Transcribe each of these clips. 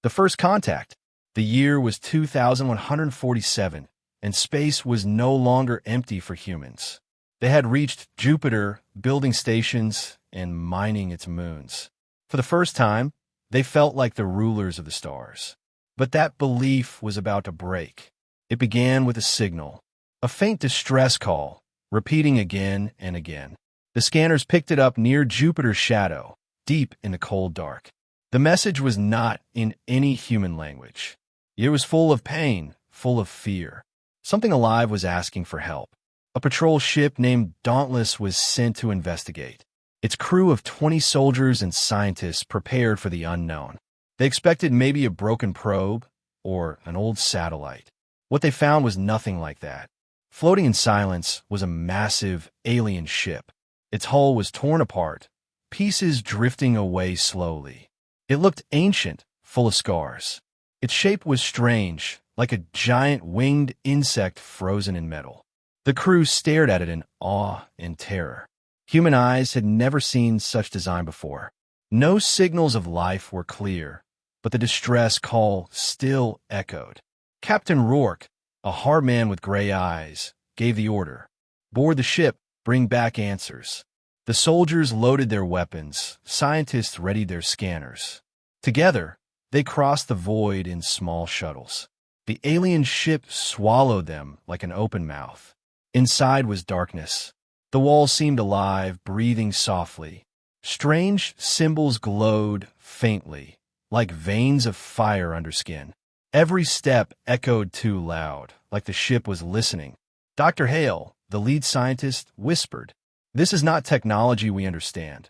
The first contact. The year was 2147, and space was no longer empty for humans. They had reached Jupiter, building stations and mining its moons. For the first time, they felt like the rulers of the stars. But that belief was about to break. It began with a signal, a faint distress call, repeating again and again. The scanners picked it up near Jupiter's shadow, deep in the cold dark. The message was not in any human language. It was full of pain, full of fear. Something alive was asking for help. A patrol ship named Dauntless was sent to investigate. Its crew of 20 soldiers and scientists prepared for the unknown. They expected maybe a broken probe or an old satellite. What they found was nothing like that. Floating in silence was a massive alien ship. Its hull was torn apart, pieces drifting away slowly. It looked ancient, full of scars. Its shape was strange, like a giant winged insect frozen in metal. The crew stared at it in awe and terror. Human eyes had never seen such design before. No signals of life were clear, but the distress call still echoed. Captain Rourke, a hard man with gray eyes, gave the order. Board the ship, bring back answers. The soldiers loaded their weapons, scientists readied their scanners. Together, they crossed the void in small shuttles. The alien ship swallowed them like an open mouth. Inside was darkness. The walls seemed alive, breathing softly. Strange symbols glowed faintly, like veins of fire under skin. Every step echoed too loud, like the ship was listening. Dr. Hale, the lead scientist, whispered, "This is not technology we understand."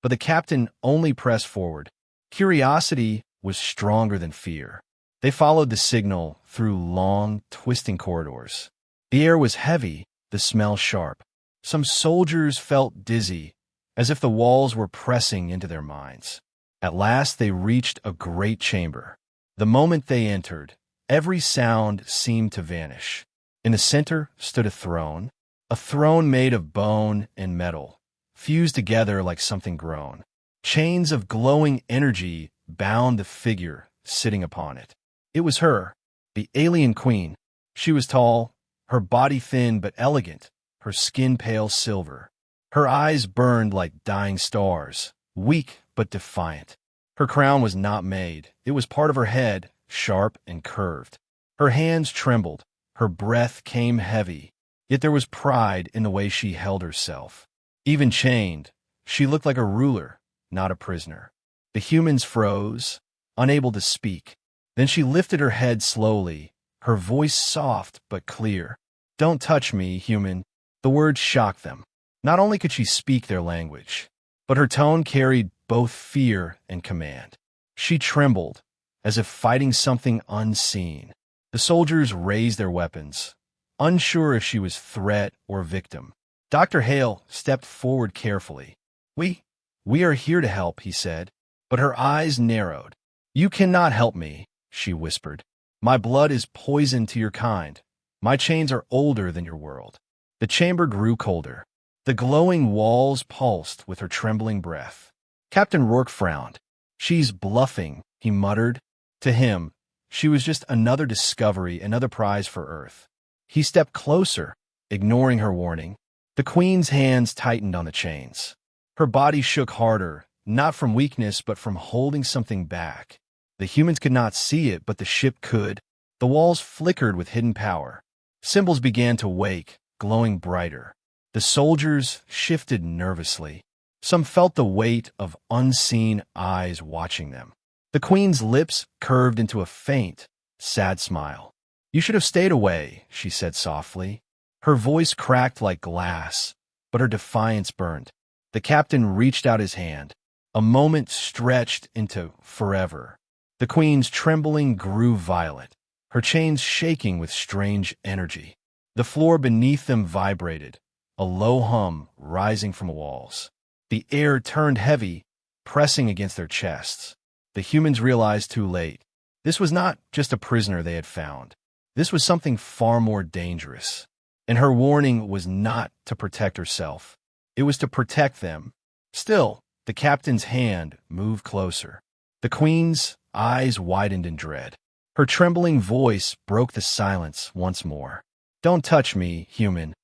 But the captain only pressed forward. Curiosity was stronger than fear. They followed the signal through long, twisting corridors. The air was heavy, the smell sharp. Some soldiers felt dizzy, as if the walls were pressing into their minds. At last they reached a great chamber. The moment they entered, every sound seemed to vanish. In the center stood a throne made of bone and metal, fused together like something grown. Chains of glowing energy bound the figure sitting upon it. It was her, the alien queen. She was tall, her body thin but elegant, her skin pale silver. Her eyes burned like dying stars, weak but defiant. Her crown was not made. It was part of her head, sharp and curved. Her hands trembled. Her breath came heavy. Yet there was pride in the way she held herself. Even chained, she looked like a ruler, not a prisoner. The humans froze, unable to speak. Then she lifted her head slowly, her voice soft but clear. "Don't touch me, human." The words shocked them. Not only could she speak their language, but her tone carried both fear and command. She trembled, as if fighting something unseen. The soldiers raised their weapons, unsure if she was threat or victim. Dr. Hale stepped forward carefully. We are here to help," he said, but her eyes narrowed. "You cannot help me," she whispered. "My blood is poison to your kind. My chains are older than your world." The chamber grew colder. The glowing walls pulsed with her trembling breath. Captain Rourke frowned. "She's bluffing," he muttered. To him, she was just another discovery, another prize for Earth. He stepped closer, ignoring her warning. The queen's hands tightened on the chains. Her body shook harder, not from weakness but from holding something back. The humans could not see it, but the ship could. The walls flickered with hidden power. Symbols began to wake, glowing brighter. The soldiers shifted nervously. Some felt the weight of unseen eyes watching them. The queen's lips curved into a faint, sad smile. "You should have stayed away," she said softly. Her voice cracked like glass, but her defiance burned. The captain reached out his hand. A moment stretched into forever. The queen's trembling grew violent, her chains shaking with strange energy. The floor beneath them vibrated, a low hum rising from the walls. The air turned heavy, pressing against their chests. The humans realized too late. This was not just a prisoner they had found. This was something far more dangerous. And her warning was not to protect herself. It was to protect them. Still, the captain's hand moved closer. The queen's eyes widened in dread. Her trembling voice broke the silence once more. "Don't touch me, human."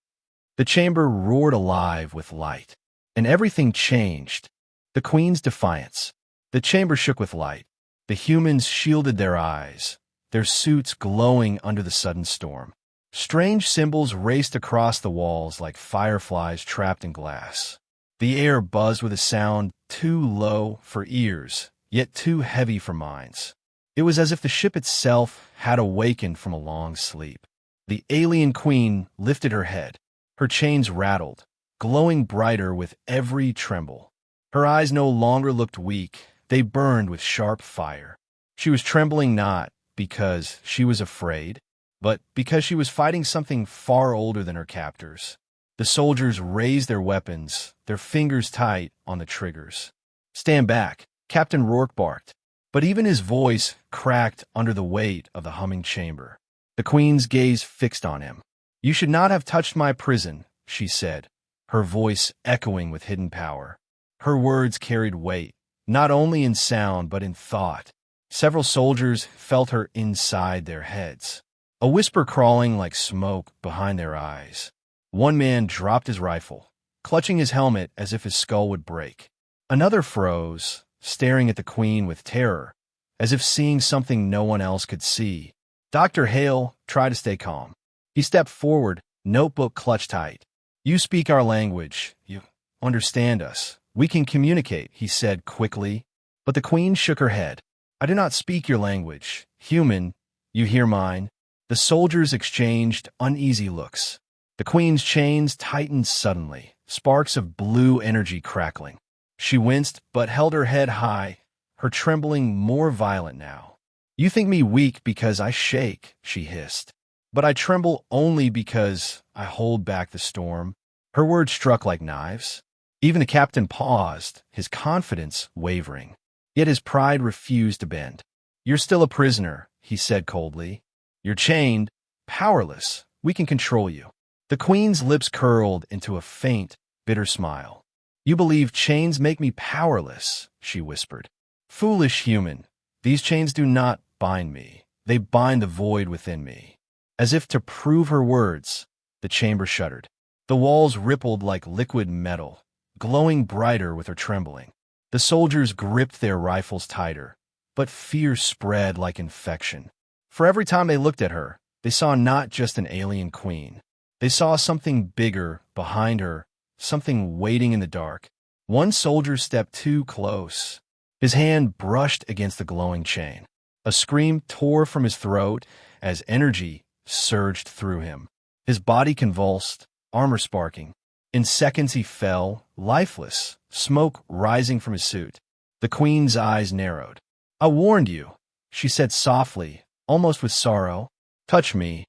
The chamber roared alive with light, and everything changed. The Queen's defiance. The chamber shook with light. The humans shielded their eyes, their suits glowing under the sudden storm. Strange symbols raced across the walls like fireflies trapped in glass. The air buzzed with a sound too low for ears, yet too heavy for minds. It was as if the ship itself had awakened from a long sleep. The alien queen lifted her head. Her chains rattled, glowing brighter with every tremble. Her eyes no longer looked weak, they burned with sharp fire. She was trembling not because she was afraid, but because she was fighting something far older than her captors. The soldiers raised their weapons, their fingers tight on the triggers. "Stand back," Captain Rourke barked, but even his voice cracked under the weight of the humming chamber. The Queen's gaze fixed on him. "You should not have touched my prison," she said, her voice echoing with hidden power. Her words carried weight, not only in sound but in thought. Several soldiers felt her inside their heads, a whisper crawling like smoke behind their eyes. One man dropped his rifle, clutching his helmet as if his skull would break. Another froze, staring at the Queen with terror, as if seeing something no one else could see. Dr. Hale tried to stay calm. He stepped forward, notebook clutched tight. "You speak our language. You understand us. We can communicate," he said quickly. But the Queen shook her head. "I do not speak your language. Human, you hear mine." The soldiers exchanged uneasy looks. The Queen's chains tightened suddenly, sparks of blue energy crackling. She winced, but held her head high, her trembling more violent now. "You think me weak because I shake," she hissed. "But I tremble only because I hold back the storm." Her words struck like knives. Even the captain paused, his confidence wavering. Yet his pride refused to bend. "You're still a prisoner," he said coldly. "You're chained, powerless. We can control you." The Queen's lips curled into a faint, bitter smile. "You believe chains make me powerless," she whispered. "Foolish human, these chains do not bind me. They bind the void within me." As if to prove her words, the chamber shuddered. The walls rippled like liquid metal, glowing brighter with her trembling. The soldiers gripped their rifles tighter, but fear spread like infection. For every time they looked at her, they saw not just an alien queen. They saw something bigger behind her, something waiting in the dark. One soldier stepped too close. His hand brushed against the glowing chain. A scream tore from his throat as energy surged through him. His body convulsed, armor sparking. In seconds he fell, lifeless, smoke rising from his suit. The Queen's eyes narrowed. "I warned you," she said softly, almost with sorrow. "Touch me,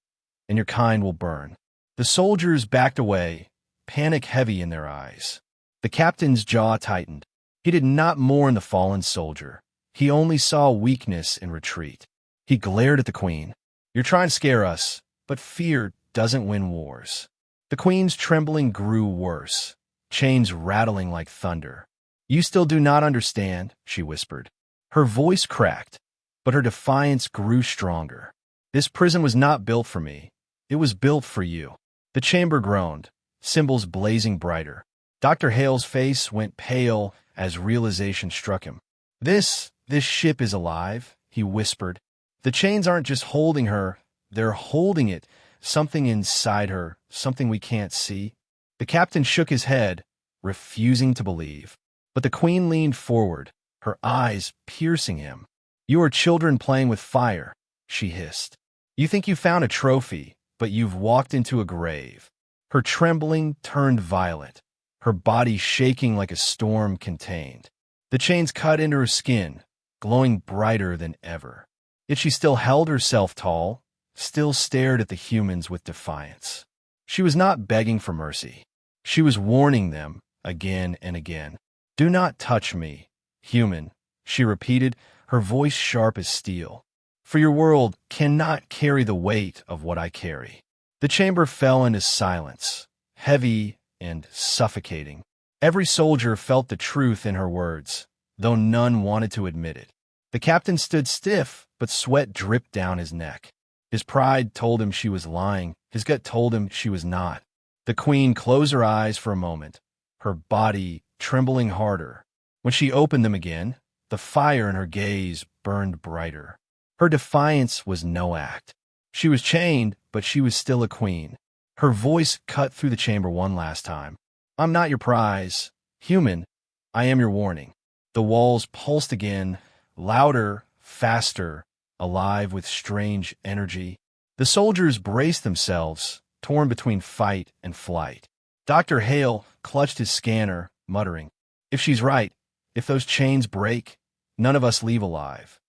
and your kind will burn." The soldiers backed away, panic heavy in their eyes. The captain's jaw tightened. He did not mourn the fallen soldier. He only saw weakness in retreat. He glared at the Queen. "You're trying to scare us, but fear doesn't win wars." The Queen's trembling grew worse, chains rattling like thunder. "You still do not understand," she whispered. Her voice cracked, but her defiance grew stronger. "This prison was not built for me. It was built for you." The chamber groaned, symbols blazing brighter. Dr. Hale's face went pale as realization struck him. This ship is alive," he whispered. "The chains aren't just holding her, they're holding it. Something inside her, something we can't see." The captain shook his head, refusing to believe. But the Queen leaned forward, her eyes piercing him. "You are children playing with fire," she hissed. "You think you found a trophy, but you've walked into a grave." Her trembling turned violent, her body shaking like a storm contained. The chains cut into her skin, glowing brighter than ever. Yet she still held herself tall, still stared at the humans with defiance. She was not begging for mercy. She was warning them again and again. "Do not touch me, human," she repeated, her voice sharp as steel. "For your world cannot carry the weight of what I carry." The chamber fell into silence, heavy and suffocating. Every soldier felt the truth in her words, though none wanted to admit it. The captain stood stiff, but sweat dripped down his neck. His pride told him she was lying. His gut told him she was not. The queen closed her eyes for a moment, her body trembling harder. When she opened them again, the fire in her gaze burned brighter. Her defiance was no act. She was chained, but she was still a queen. Her voice cut through the chamber one last time. I'm not your prize. Human, I am your warning. The walls pulsed again, louder, faster, alive with strange energy. The soldiers braced themselves, torn between fight and flight. Dr. Hale clutched his scanner, muttering, if she's right, if those chains break, none of us leave alive.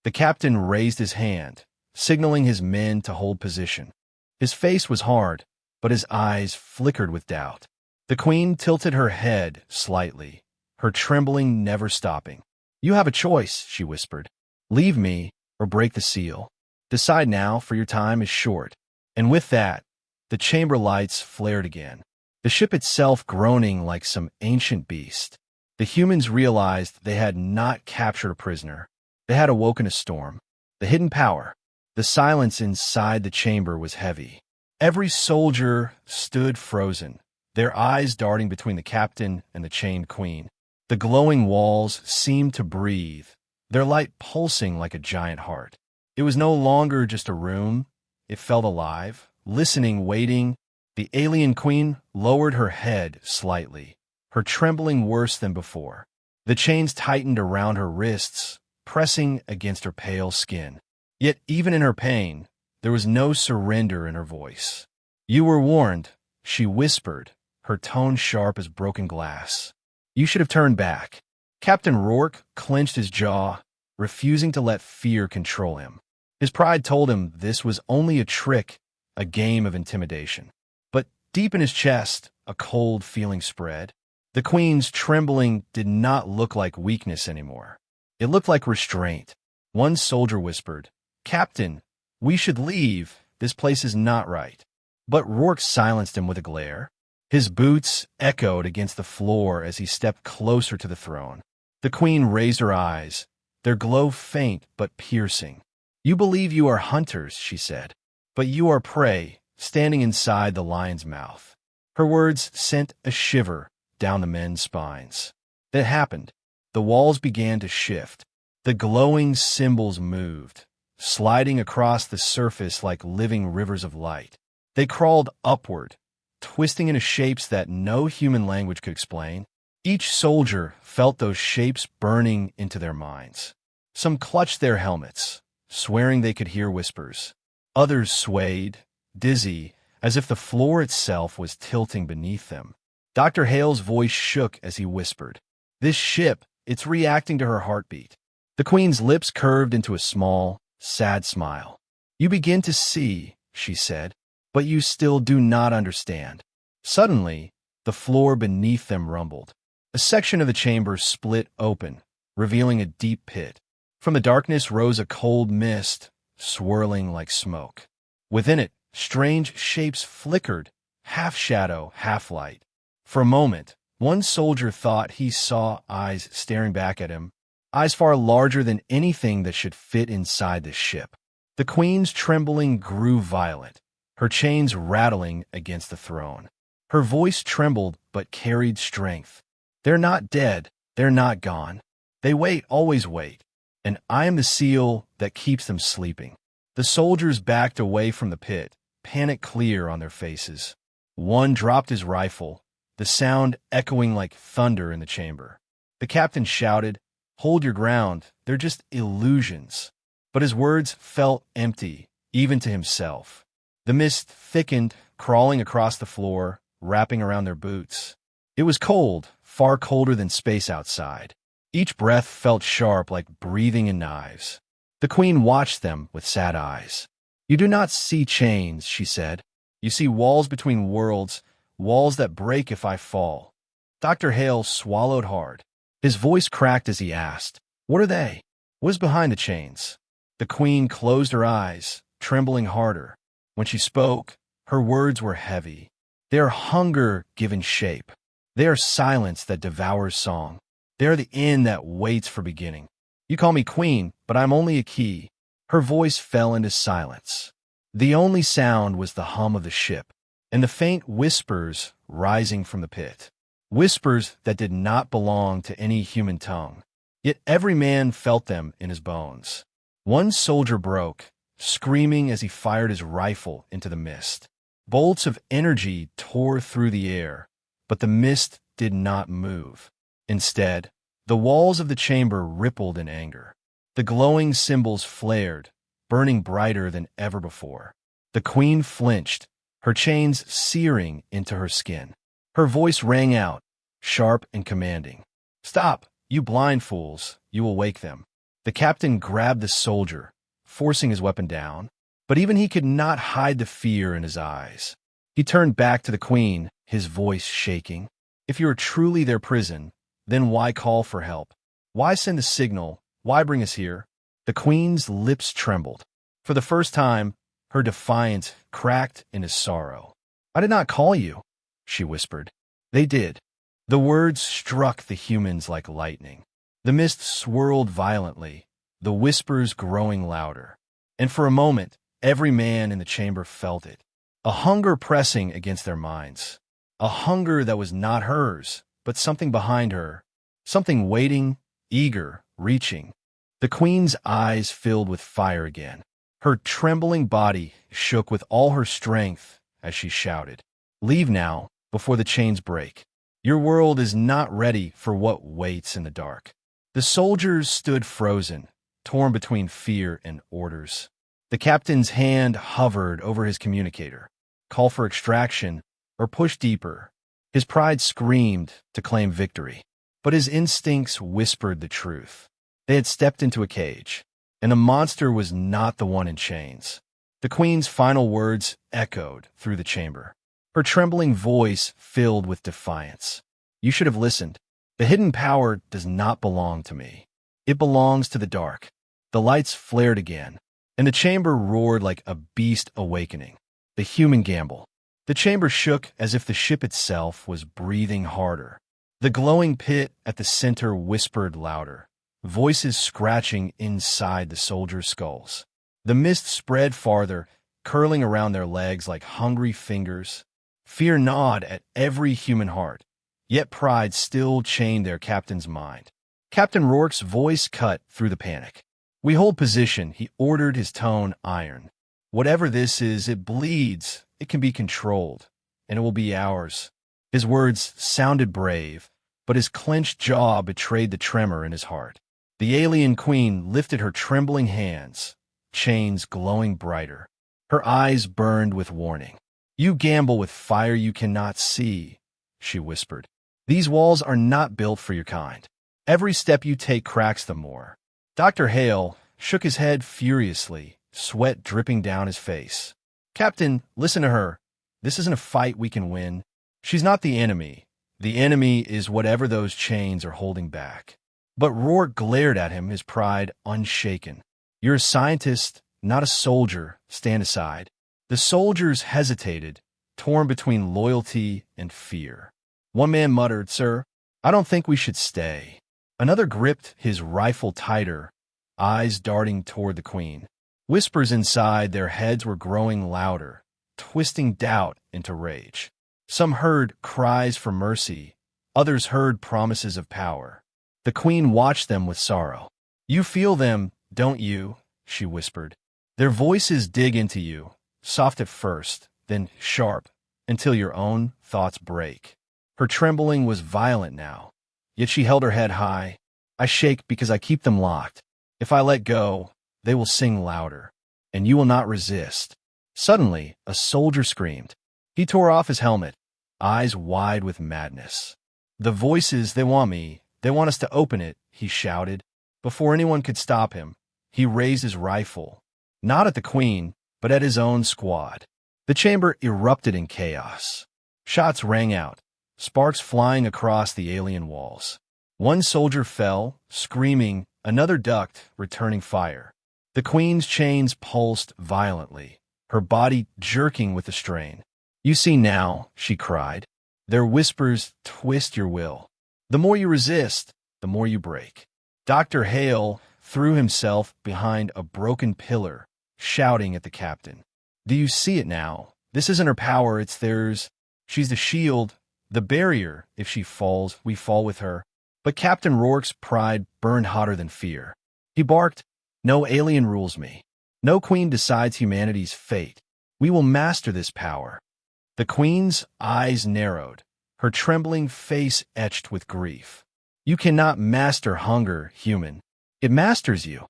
The captain raised his hand, signaling his men to hold position. His face was hard, but his eyes flickered with doubt. The queen tilted her head slightly, her trembling never stopping. You have a choice, she whispered. Leave me or break the seal. Decide now, for your time is short. And with that, the chamber lights flared again, the ship itself groaning like some ancient beast. The humans realized they had not captured a prisoner. They had awoken a storm. The hidden power. The silence inside the chamber was heavy. Every soldier stood frozen, their eyes darting between the captain and the chained queen. The glowing walls seemed to breathe, their light pulsing like a giant heart. It was no longer just a room. It felt alive, listening, waiting. The alien queen lowered her head slightly, her trembling worse than before. The chains tightened around her wrists, pressing against her pale skin. Yet even in her pain, there was no surrender in her voice. You were warned, she whispered, her tone sharp as broken glass. You should have turned back. Captain Rourke clenched his jaw, refusing to let fear control him. His pride told him this was only a trick, a game of intimidation. But deep in his chest, a cold feeling spread. The queen's trembling did not look like weakness anymore. It looked like restraint. One soldier whispered, Captain, we should leave. This place is not right. But Rourke silenced him with a glare. His boots echoed against the floor as he stepped closer to the throne. The queen raised her eyes, their glow faint but piercing. You believe you are hunters, she said, but you are prey, standing inside the lion's mouth. Her words sent a shiver down the men's spines. It happened. The walls began to shift. The glowing symbols moved, sliding across the surface like living rivers of light. They crawled upward, twisting into shapes that no human language could explain. Each soldier felt those shapes burning into their minds. Some clutched their helmets, swearing they could hear whispers. Others swayed, dizzy, as if the floor itself was tilting beneath them. Dr. Hale's voice shook as he whispered, This ship, it's reacting to her heartbeat. The queen's lips curved into a small, sad smile. You begin to see, she said, but you still do not understand. Suddenly, the floor beneath them rumbled. A section of the chamber split open, revealing a deep pit. From the darkness rose a cold mist, swirling like smoke. Within it, strange shapes flickered, half shadow, half light. For a moment, one soldier thought he saw eyes staring back at him, eyes far larger than anything that should fit inside the ship. The queen's trembling grew violent, her chains rattling against the throne. Her voice trembled but carried strength. They're not dead. They're not gone. They wait, always wait. And I am the seal that keeps them sleeping. The soldiers backed away from the pit, panic clear on their faces. One dropped his rifle, the sound echoing like thunder in the chamber. The captain shouted, Hold your ground. They're just illusions. But his words felt empty, even to himself. The mist thickened, crawling across the floor, wrapping around their boots. It was cold, far colder than space outside. Each breath felt sharp like breathing in knives. The queen watched them with sad eyes. You do not see chains, she said. You see walls between worlds, walls that break if I fall. Dr. Hale swallowed hard. His voice cracked as he asked, What are they? What is behind the chains? The queen closed her eyes, trembling harder. When she spoke, her words were heavy. They are hunger given shape. They are silence that devours song. They are the end that waits for beginning. You call me queen, but I'm only a key." Her voice fell into silence. The only sound was the hum of the ship, and the faint whispers rising from the pit. Whispers that did not belong to any human tongue. Yet every man felt them in his bones. One soldier broke, screaming as he fired his rifle into the mist. Bolts of energy tore through the air, but the mist did not move. Instead, the walls of the chamber rippled in anger. The glowing symbols flared, burning brighter than ever before. The queen flinched, her chains searing into her skin. Her voice rang out, sharp and commanding. "Stop, you blind fools, you will wake them." The captain grabbed the soldier, forcing his weapon down, but even he could not hide the fear in his eyes. He turned back to the queen, his voice shaking. "If you are truly their prison, then why call for help? Why send a signal? Why bring us here?" The queen's lips trembled. For the first time, her defiance cracked into sorrow. "I did not call you," she whispered. "They did." The words struck the humans like lightning. The mist swirled violently, the whispers growing louder. And for a moment, every man in the chamber felt it. A hunger pressing against their minds. A hunger that was not hers, but something behind her. Something waiting, eager, reaching. The queen's eyes filled with fire again. Her trembling body shook with all her strength as she shouted, "Leave now, before the chains break. Your world is not ready for what waits in the dark." The soldiers stood frozen, torn between fear and orders. The captain's hand hovered over his communicator. Call for extraction or push deeper. His pride screamed to claim victory, but his instincts whispered the truth. They had stepped into a cage, and the monster was not the one in chains. The queen's final words echoed through the chamber. Her trembling voice filled with defiance. "You should have listened. The hidden power does not belong to me. It belongs to the dark." The lights flared again, and the chamber roared like a beast awakening. The human gamble. The chamber shook as if the ship itself was breathing harder. The glowing pit at the center whispered louder, voices scratching inside the soldiers' skulls. The mist spread farther, curling around their legs like hungry fingers. Fear gnawed at every human heart, yet pride still chained their captain's mind. Captain Rourke's voice cut through the panic. "We hold position," he ordered, his tone iron. "Whatever this is, it bleeds. It can be controlled, and it will be ours." His words sounded brave, but his clenched jaw betrayed the tremor in his heart. The alien queen lifted her trembling hands, chains glowing brighter. Her eyes burned with warning. "You gamble with fire you cannot see," she whispered. "These walls are not built for your kind. Every step you take cracks them more." Dr. Hale shook his head furiously, sweat dripping down his face. "Captain, listen to her. This isn't a fight we can win. She's not the enemy. The enemy is whatever those chains are holding back." But Rourke glared at him, his pride unshaken. "You're a scientist, not a soldier. Stand aside." The soldiers hesitated, torn between loyalty and fear. One man muttered, "Sir, I don't think we should stay." Another gripped his rifle tighter, eyes darting toward the queen. Whispers inside their heads were growing louder, twisting doubt into rage. Some heard cries for mercy, others heard promises of power. The queen watched them with sorrow. "You feel them, don't you?" she whispered. "Their voices dig into you, soft at first, then sharp, until your own thoughts break." Her trembling was violent now, yet she held her head high. "I shake because I keep them locked. If I let go, they will sing louder, and you will not resist." Suddenly, a soldier screamed. He tore off his helmet, eyes wide with madness. "The voices, they want me. They want us to open it," he shouted. Before anyone could stop him, he raised his rifle, not at the queen, but at his own squad. The chamber erupted in chaos. Shots rang out, sparks flying across the alien walls. One soldier fell, screaming, another ducked, returning fire. The queen's chains pulsed violently, her body jerking with the strain. "You see now," she cried. "Their whispers twist your will. The more you resist, the more you break." Dr. Hale threw himself behind a broken pillar, shouting at the captain. Do you see it now? This isn't her power, it's theirs. She's the shield, the barrier. If she falls, we fall with her. But Captain Rourke's pride burned hotter than fear. He barked, no alien rules me. No queen decides humanity's fate. We will master this power. The queen's eyes narrowed, her trembling face etched with grief. You cannot master hunger, human. It masters you.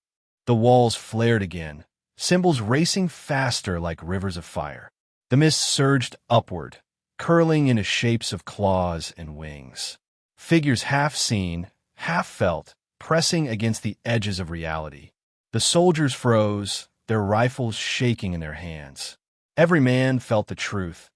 The walls flared again, symbols racing faster like rivers of fire. The mist surged upward, curling into shapes of claws and wings. Figures half seen, half felt, pressing against the edges of reality. The soldiers froze, their rifles shaking in their hands. Every man felt the truth.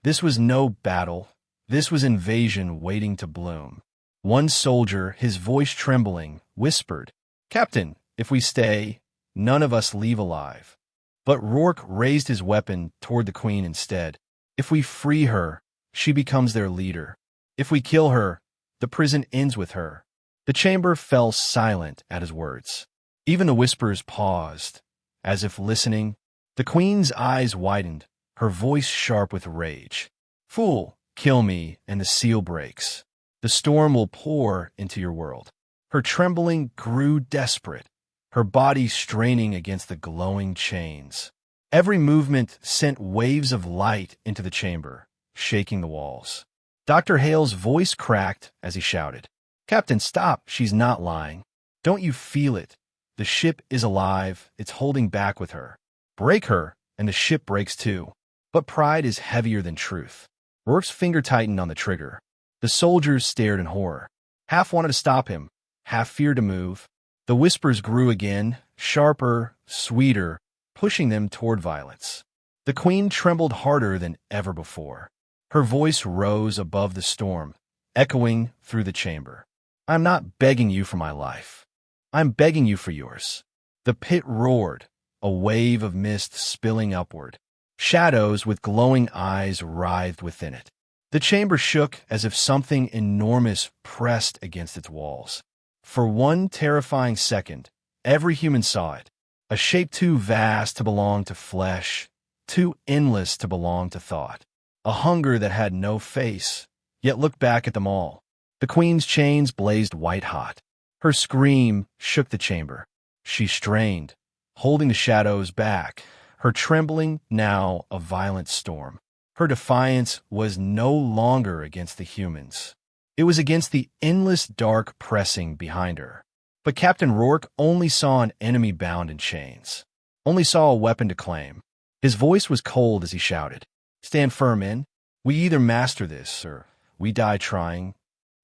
This was no battle. This was invasion waiting to bloom. One soldier, his voice trembling, whispered, "Captain, if we stay, none of us leave alive." But Rourke raised his weapon toward the queen instead. If we free her, she becomes their leader. If we kill her, the prison ends with her. The chamber fell silent at his words. Even the whispers paused, as if listening. The queen's eyes widened, her voice sharp with rage. Fool, kill me, and the seal breaks. The storm will pour into your world. Her trembling grew desperate, her body straining against the glowing chains. Every movement sent waves of light into the chamber, shaking the walls. Dr. Hale's voice cracked as he shouted, "Captain, stop! She's not lying. Don't you feel it? The ship is alive. It's holding back with her. Break her, and the ship breaks too." But pride is heavier than truth. Rourke's finger tightened on the trigger. The soldiers stared in horror. Half wanted to stop him, half feared to move. The whispers grew again, sharper, sweeter, pushing them toward violence. The queen trembled harder than ever before. Her voice rose above the storm, echoing through the chamber. "I'm not begging you for my life. I'm begging you for yours." The pit roared, a wave of mist spilling upward. Shadows with glowing eyes writhed within it. The chamber shook as if something enormous pressed against its walls. For one terrifying second, every human saw it, a shape too vast to belong to flesh, too endless to belong to thought, a hunger that had no face, yet looked back at them all. The queen's chains blazed white-hot. Her scream shook the chamber. She strained, holding the shadows back, her trembling now a violent storm. Her defiance was no longer against the humans. It was against the endless dark pressing behind her. But Captain Rourke only saw an enemy bound in chains, only saw a weapon to claim. His voice was cold as he shouted, "Stand firm, men. We either master this, or we die trying."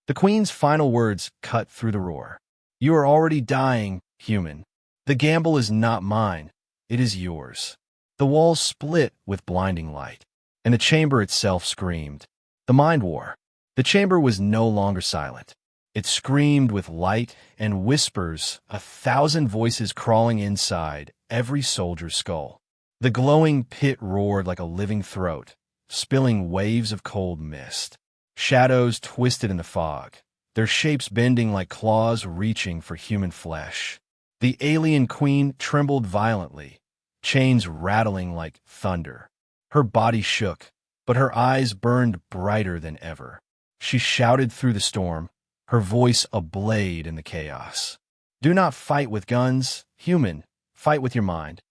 The queen's final words cut through the roar. "You are already dying, human. The gamble is not mine. It is yours." The walls split with blinding light, and the chamber itself screamed. The mind war. The chamber was no longer silent. It screamed with light and whispers, 1,000 voices crawling inside every soldier's skull. The glowing pit roared like a living throat, spilling waves of cold mist. Shadows twisted in the fog, their shapes bending like claws reaching for human flesh. The alien queen trembled violently, chains rattling like thunder. Her body shook, but her eyes burned brighter than ever. She shouted through the storm, her voice ablaze in the chaos. "Do not fight with guns, human. Fight with your mind."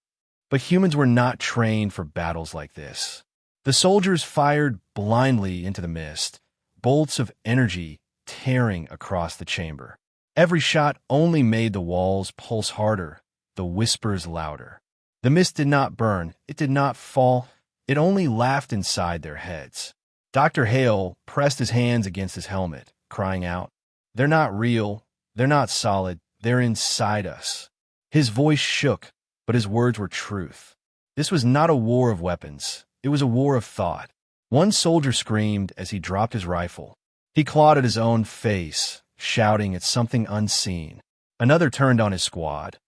But humans were not trained for battles like this. The soldiers fired blindly into the mist, bolts of energy tearing across the chamber. Every shot only made the walls pulse harder, the whispers louder. The mist did not burn, it did not fall, it only laughed inside their heads. Dr. Hale pressed his hands against his helmet, crying out, "They're not real, they're not solid, they're inside us." His voice shook, but his words were truth. This was not a war of weapons, it was a war of thought. One soldier screamed as he dropped his rifle. He clawed at his own face, shouting at something unseen. Another turned on his squad,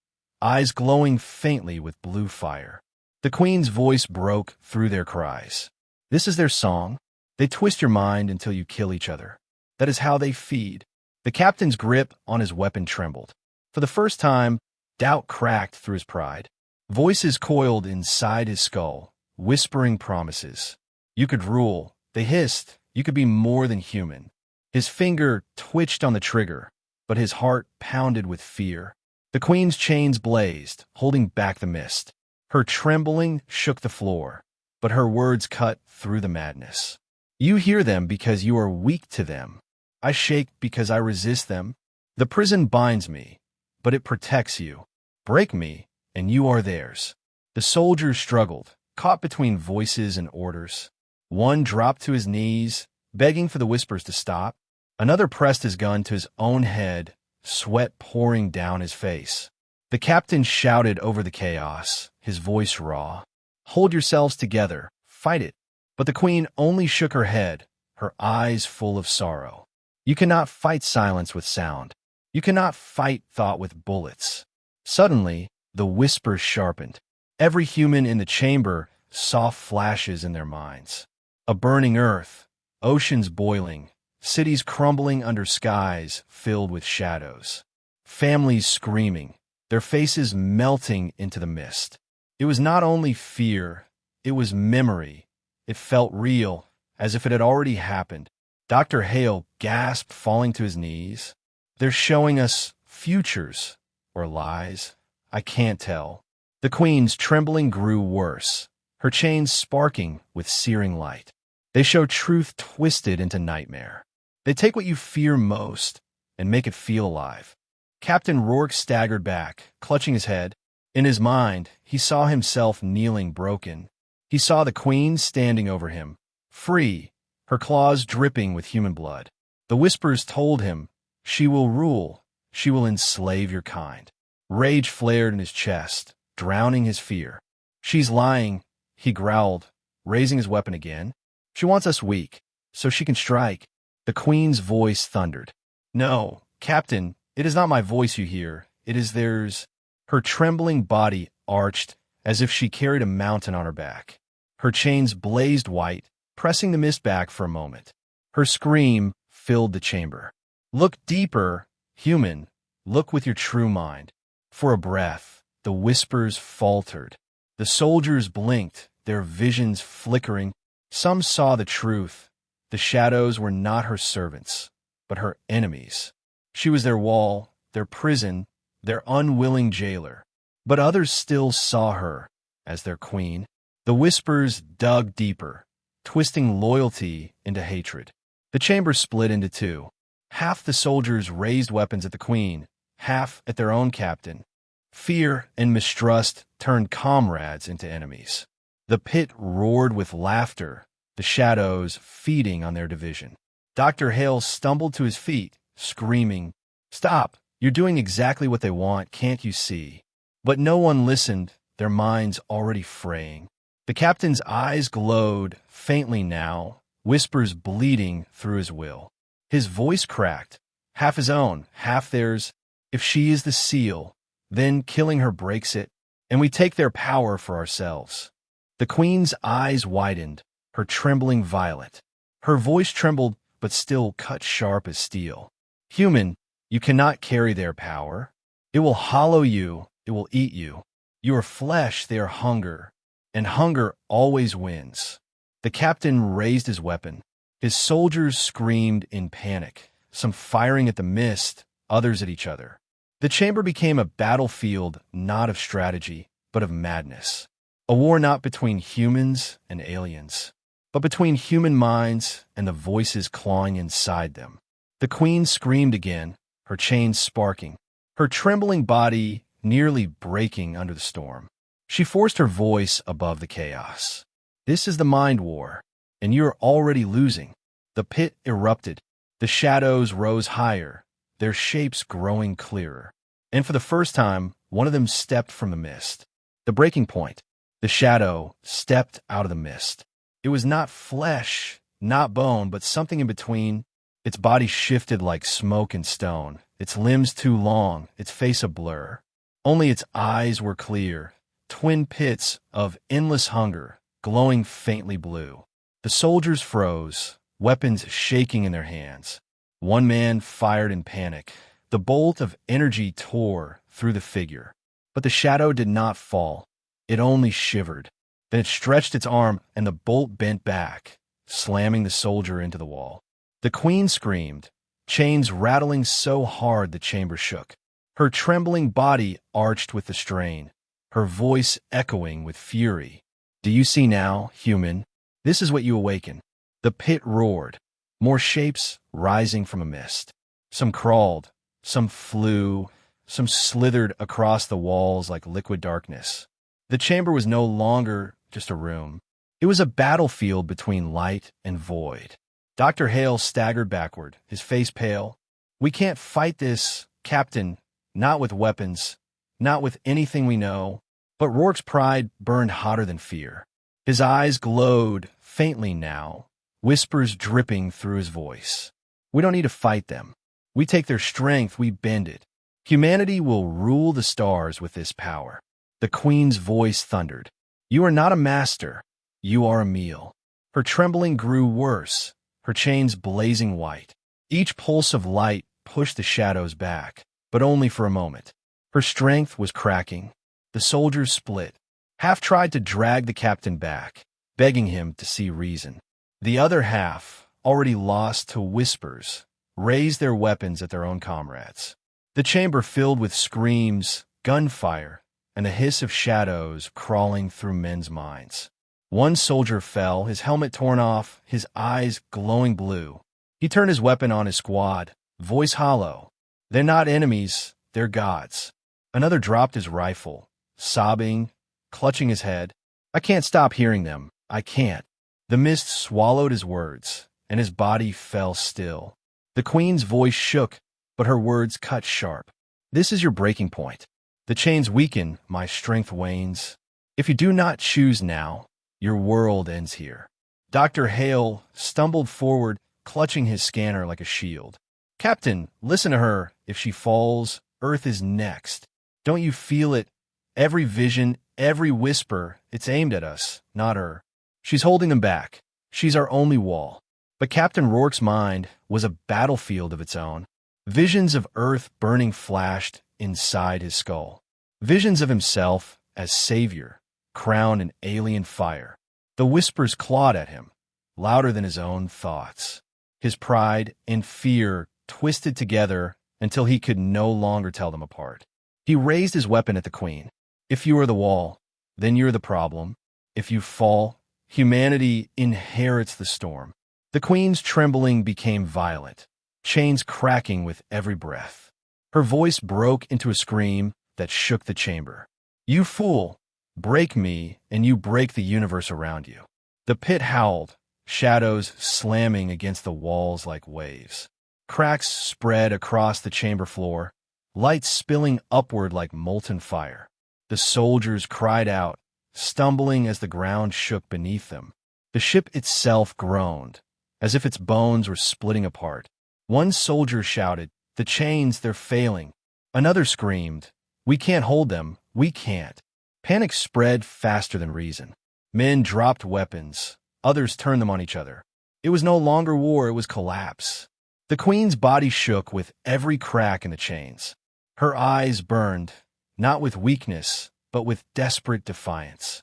eyes glowing faintly with blue fire. The queen's voice broke through their cries. This is their song. They twist your mind until you kill each other. That is how they feed. The captain's grip on his weapon trembled. For the first time, Doubt cracked through his pride. Voices coiled inside his skull, whispering promises. You could rule, they hissed. You could be more than human. His finger twitched on the trigger, but his heart pounded with fear. The queen's chains blazed, holding back the mist. Her trembling shook the floor, but her words cut through the madness. You hear them because you are weak to them. I shake because I resist them. The prison binds me, but it protects you. Break me, and you are theirs. The soldiers struggled, caught between voices and orders. One dropped to his knees, begging for the whispers to stop. Another pressed his gun to his own head, sweat pouring down his face. The captain shouted over the chaos, his voice raw. Hold yourselves together, fight it. But the queen only shook her head, her eyes full of sorrow. You cannot fight silence with sound. You cannot fight thought with bullets. Suddenly, the whispers sharpened. Every human in the chamber saw flashes in their minds. A burning earth, oceans boiling, cities crumbling under skies filled with shadows. Families screaming, their faces melting into the mist. It was not only fear, it was memory. It felt real, as if it had already happened. Dr. Hale gasped, falling to his knees. They're showing us futures, or lies. I can't tell. The queen's trembling grew worse, her chains sparking with searing light. They show truth twisted into nightmare. They take what you fear most and make it feel alive. Captain Rourke staggered back, clutching his head. In his mind, he saw himself kneeling broken. He saw the queen standing over him, free, her claws dripping with human blood. The whispers told him, she will rule, she will enslave your kind. Rage flared in his chest, drowning his fear. She's lying, he growled, raising his weapon again. She wants us weak, so she can strike. The queen's voice thundered. No, Captain, it is not my voice you hear, it is theirs. Her trembling body arched as if she carried a mountain on her back. Her chains blazed white, pressing the mist back for a moment. Her scream filled the chamber. Look deeper, human, look with your true mind. For a breath, the whispers faltered. The soldiers blinked, their visions flickering. Some saw the truth. The shadows were not her servants, but her enemies. She was their wall, their prison, their unwilling jailer. But others still saw her as their queen. The whispers dug deeper, twisting loyalty into hatred. The chamber split into two. Half the soldiers raised weapons at the queen, half at their own captain. Fear and mistrust turned comrades into enemies. The pit roared with laughter, the shadows feeding on their division. Dr. Hale stumbled to his feet, screaming, "Stop! You're doing exactly what they want, can't you see?" But no one listened, their minds already fraying. The captain's eyes glowed, faintly now, whispers bleeding through his will. His voice cracked, half his own, half theirs. If she is the seal, then killing her breaks it, and we take their power for ourselves. The queen's eyes widened, her trembling violent. Her voice trembled, but still cut sharp as steel. Human, you cannot carry their power. It will hollow you, it will eat you. You are flesh, they are hunger, and hunger always wins. The captain raised his weapon. His soldiers screamed in panic, some firing at the mist, others at each other. The chamber became a battlefield not of strategy, but of madness. A war not between humans and aliens, but between human minds and the voices clawing inside them. The queen screamed again, her chains sparking, her trembling body nearly breaking under the storm. She forced her voice above the chaos. This is the mind war, and you're already losing. The pit erupted. The shadows rose higher, their shapes growing clearer. And for the first time, one of them stepped from the mist. The breaking point. The shadow stepped out of the mist. It was not flesh, not bone, but something in between. Its body shifted like smoke and stone, its limbs too long, its face a blur. Only its eyes were clear, twin pits of endless hunger, glowing faintly blue. The soldiers froze, weapons shaking in their hands. One man fired in panic. The bolt of energy tore through the figure. But the shadow did not fall. It only shivered. Then it stretched its arm, and the bolt bent back, slamming the soldier into the wall. The queen screamed, chains rattling so hard the chamber shook. Her trembling body arched with the strain, her voice echoing with fury. "Do you see now, human? This is what you awaken." The pit roared, more shapes rising from a mist. Some crawled, some flew, some slithered across the walls like liquid darkness. The chamber was no longer just a room. It was a battlefield between light and void. Dr. Hale staggered backward, his face pale. "We can't fight this, Captain, not with weapons, not with anything we know." But Rourke's pride burned hotter than fear. His eyes glowed faintly now, whispers dripping through his voice. "We don't need to fight them. We take their strength, we bend it. Humanity will rule the stars with this power." The queen's voice thundered. "You are not a master. You are a meal." Her trembling grew worse, her chains blazing white. Each pulse of light pushed the shadows back, but only for a moment. Her strength was cracking. The soldiers split. Half tried to drag the captain back, begging him to see reason. The other half, already lost to whispers, raised their weapons at their own comrades. The chamber filled with screams, gunfire, and the hiss of shadows crawling through men's minds. One soldier fell, his helmet torn off, his eyes glowing blue. He turned his weapon on his squad, voice hollow. "They're not enemies, they're gods." Another dropped his rifle, sobbing, clutching his head. "I can't stop hearing them. I can't." The mist swallowed his words, and his body fell still. The queen's voice shook, but her words cut sharp. "This is your breaking point. The chains weaken, my strength wanes. If you do not choose now, your world ends here." Dr. Hale stumbled forward, clutching his scanner like a shield. "Captain, listen to her. If she falls, Earth is next. Don't you feel it? Every vision, every whisper, it's aimed at us, not her. She's holding them back. She's our only wall." But Captain Rourke's mind was a battlefield of its own. Visions of Earth burning flashed inside his skull. Visions of himself as savior, crowned in alien fire. The whispers clawed at him, louder than his own thoughts. His pride and fear twisted together until he could no longer tell them apart. He raised his weapon at the queen. "If you are the wall, then you're the problem. If you fall, humanity inherits the storm." The queen's trembling became violent, chains cracking with every breath. Her voice broke into a scream that shook the chamber. "You fool! Break me, and you break the universe around you." The pit howled, shadows slamming against the walls like waves. Cracks spread across the chamber floor, light spilling upward like molten fire. The soldiers cried out, stumbling as the ground shook beneath them. The ship itself groaned, as if its bones were splitting apart. One soldier shouted, "The chains, they're failing." Another screamed, "We can't hold them, we can't." Panic spread faster than reason. Men dropped weapons, others turned them on each other. It was no longer war, it was collapse. The queen's body shook with every crack in the chains. Her eyes burned, not with weakness, but with desperate defiance.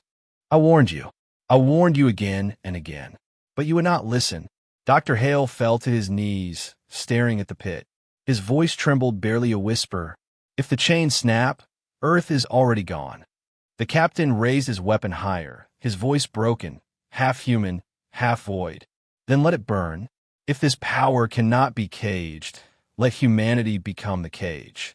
"I warned you. I warned you again and again. But you would not listen." Dr. Hale fell to his knees, staring at the pit. His voice trembled barely a whisper. "If the chains snap, Earth is already gone." The captain raised his weapon higher, his voice broken, half human, half void. "Then let it burn. If this power cannot be caged, let humanity become the cage."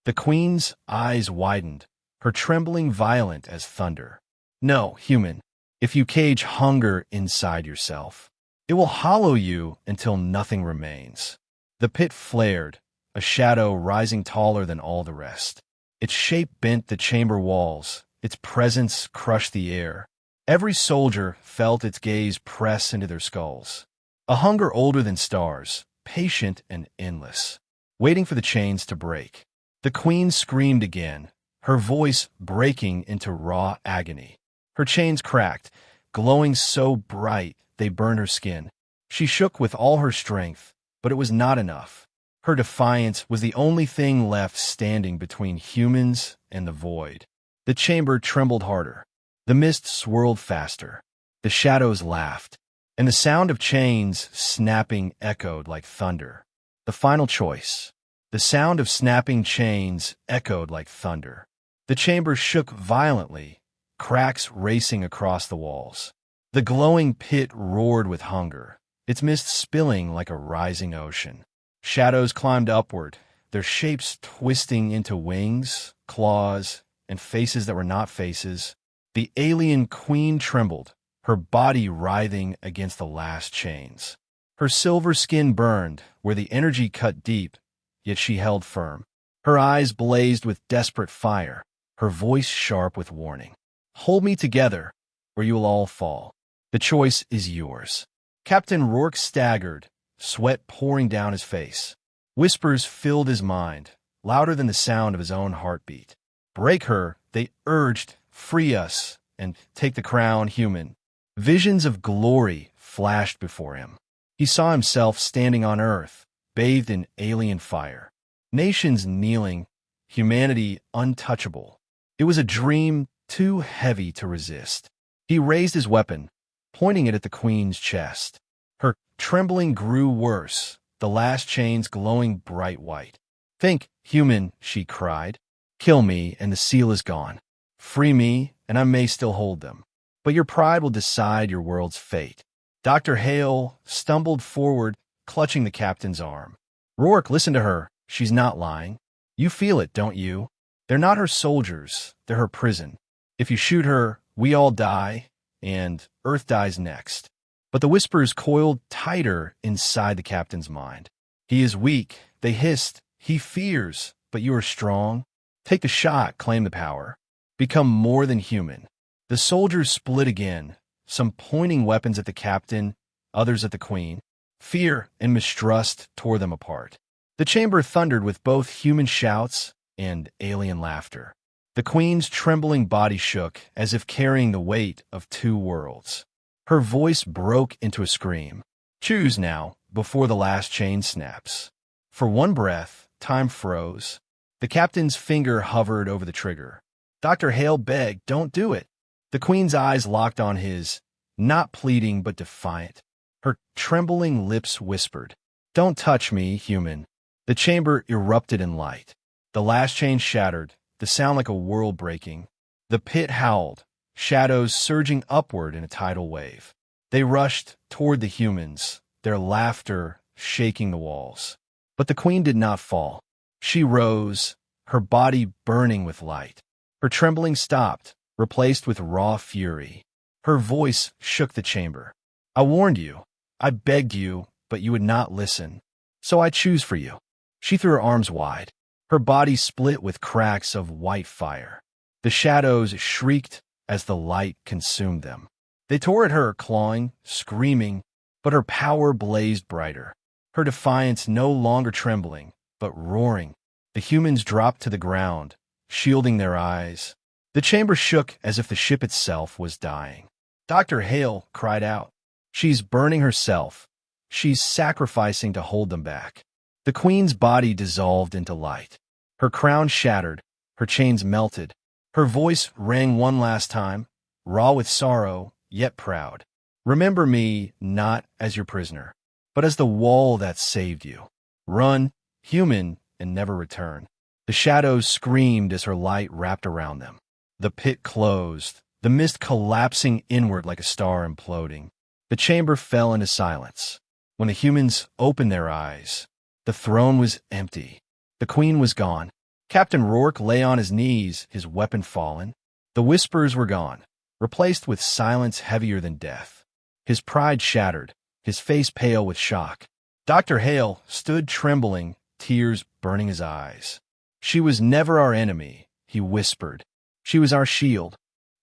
The queen's eyes widened, her trembling violent as thunder. "No, human, if you cage hunger inside yourself, it will hollow you until nothing remains." The pit flared, a shadow rising taller than all the rest. Its shape bent the chamber walls, its presence crushed the air. Every soldier felt its gaze press into their skulls. A hunger older than stars, patient and endless, waiting for the chains to break. The queen screamed again, her voice breaking into raw agony. Her chains cracked, glowing so bright they burned her skin. She shook with all her strength, but it was not enough. Her defiance was the only thing left standing between humans and the void. The chamber trembled harder. The mist swirled faster. The shadows laughed, and the sound of chains snapping echoed like thunder. The final choice. The sound of snapping chains echoed like thunder. The chamber shook violently, cracks racing across the walls. The glowing pit roared with hunger, its mist spilling like a rising ocean. Shadows climbed upward, their shapes twisting into wings, claws, and faces that were not faces. The alien queen trembled, her body writhing against the last chains. Her silver skin burned where the energy cut deep, yet she held firm. Her eyes blazed with desperate fire, her voice sharp with warning. Hold me together, or you will all fall. The choice is yours. Captain Rourke staggered, sweat pouring down his face. Whispers filled his mind, louder than the sound of his own heartbeat. Break her, they urged, free us, and take the crown, human. Visions of glory flashed before him. He saw himself standing on earth, bathed in alien fire. Nations kneeling, humanity untouchable. It was a dream too heavy to resist. He raised his weapon, pointing it at the queen's chest. Her trembling grew worse, the last chains glowing bright white. Think, human, she cried. Kill me, and the seal is gone. Free me, and I may still hold them. But your pride will decide your world's fate. Dr. Hale stumbled forward, clutching the captain's arm. Rourke, listen to her. She's not lying. You feel it, don't you? They're not her soldiers. They're her prison. If you shoot her, we all die, and Earth dies next. But the whispers coiled tighter inside the captain's mind. He is weak, they hissed. He fears, but you are strong. Take the shot, claim the power. Become more than human. The soldiers split again, some pointing weapons at the captain, others at the queen. Fear and mistrust tore them apart. The chamber thundered with both human shouts and alien laughter. The queen's trembling body shook as if carrying the weight of two worlds. Her voice broke into a scream. Choose now, before the last chain snaps. For one breath, time froze. The captain's finger hovered over the trigger. Dr. Hale begged, don't do it. The queen's eyes locked on his, not pleading but defiant. Her trembling lips whispered, don't touch me, human. The chamber erupted in light. The last chain shattered, the sound like a world breaking. The pit howled, shadows surging upward in a tidal wave. They rushed toward the humans, their laughter shaking the walls. But the queen did not fall. She rose, her body burning with light. Her trembling stopped, replaced with raw fury. Her voice shook the chamber. I warned you. I begged you, but you would not listen. So I choose for you. She threw her arms wide. Her body split with cracks of white fire. The shadows shrieked as the light consumed them. They tore at her, clawing, screaming, but her power blazed brighter. Her defiance no longer trembling, but roaring. The humans dropped to the ground, shielding their eyes. The chamber shook as if the ship itself was dying. Dr. Hale cried out. She's burning herself. She's sacrificing to hold them back. The queen's body dissolved into light. Her crown shattered, her chains melted. Her voice rang one last time, raw with sorrow, yet proud. Remember me not as your prisoner, but as the wall that saved you. Run, human, and never return. The shadows screamed as her light wrapped around them. The pit closed, the mist collapsing inward like a star imploding. The chamber fell into silence. When the humans opened their eyes, the throne was empty. The queen was gone. Captain Rourke lay on his knees, his weapon fallen. The whispers were gone, replaced with silence heavier than death. His pride shattered, his face pale with shock. Dr. Hale stood trembling, tears burning his eyes. She was never our enemy, he whispered. She was our shield.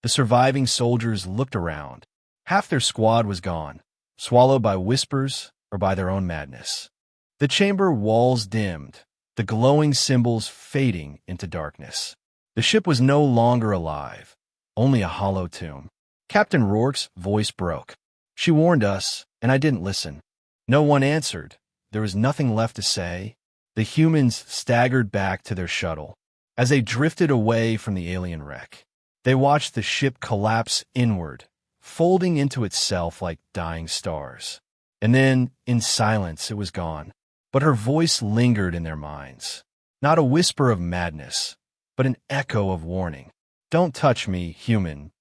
The surviving soldiers looked around. Half their squad was gone, swallowed by whispers or by their own madness. The chamber walls dimmed, the glowing symbols fading into darkness. The ship was no longer alive, only a hollow tomb. Captain Rourke's voice broke. She warned us, and I didn't listen. No one answered. There was nothing left to say. The humans staggered back to their shuttle. As they drifted away from the alien wreck, they watched the ship collapse inward, folding into itself like dying stars. And then, in silence, it was gone. But her voice lingered in their minds. Not a whisper of madness, but an echo of warning. Don't touch me, human.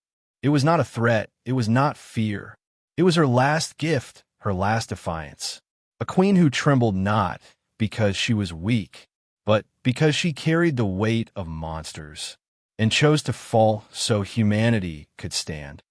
It was not a threat. It was not fear. It was her last gift, her last defiance. A queen who trembled not because she was weak, but because she carried the weight of monsters and chose to fall so humanity could stand.